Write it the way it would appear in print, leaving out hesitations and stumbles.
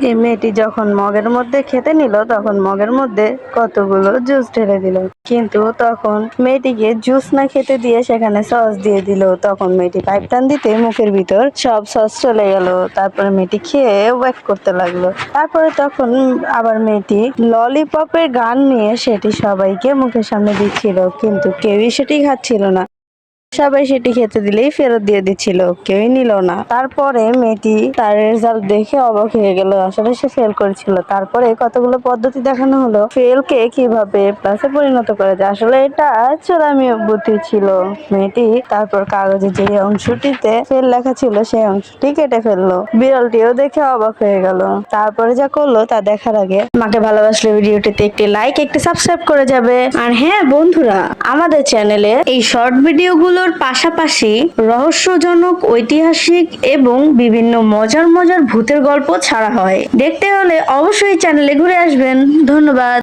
এই মেয়েটি যখন মগের মধ্যে খেতে নিল তখন মগের মধ্যে কতগুলো জুস ঢেলে দিল, কিন্তু তখন মেয়েটিকে জুস না খেতে দিয়ে সেখানে সস দিয়ে দিল। তখন মেয়েটি পাইপ টান দিতে মুখের ভিতর সব সস চলে গেল। তারপরে মেয়েটি খেয়ে ওয়াক করতে লাগলো। তারপরে তখন আবার মেয়েটি ললিপপের গান নিয়ে সেটি সবাইকে মুখের সামনে দিচ্ছিল, কিন্তু কেউই সেটি খাচ্ছিল না। সবাই সেটি খেতে দিলেই ফেরত দিয়ে দিচ্ছিল, কেউই নিল না। তারপরে মেয়েটি তার রেজাল্ট দেখে অবাক হয়ে গেল, আসলে সে ফেল করেছিল। তারপরে কতগুলো পদ্ধতি দেখানো হলো ফেল কে কিভাবে প্লাসে পরিণত করা যায়। আসলে এটা চোরামি বুদ্ধি ছিল। মেয়েটি তারপর কাগজে যে অংশটিতে ফেল লেখা ছিল সেই অংশটি কেটে ফেললো। বিড়ালটিও দেখে অবাক হয়ে গেল। তারপরে যা করলো তা দেখার আগে আমাকে ভালোবাসলে ভিডিওটিতে একটি লাইক, একটি সাবস্ক্রাইব করে যাবে। আর হ্যাঁ বন্ধুরা, আমাদের চ্যানেলে এই শর্ট ভিডিওগুলোর পাশাপাশি রহস্যজনক, ঐতিহাসিক এবং বিভিন্ন মজার মজার ভূতের গল্প ছাড়া হয়। দেখতে হলে অবশ্যই চ্যানেলে ঘুরে আসবেন। ধন্যবাদ।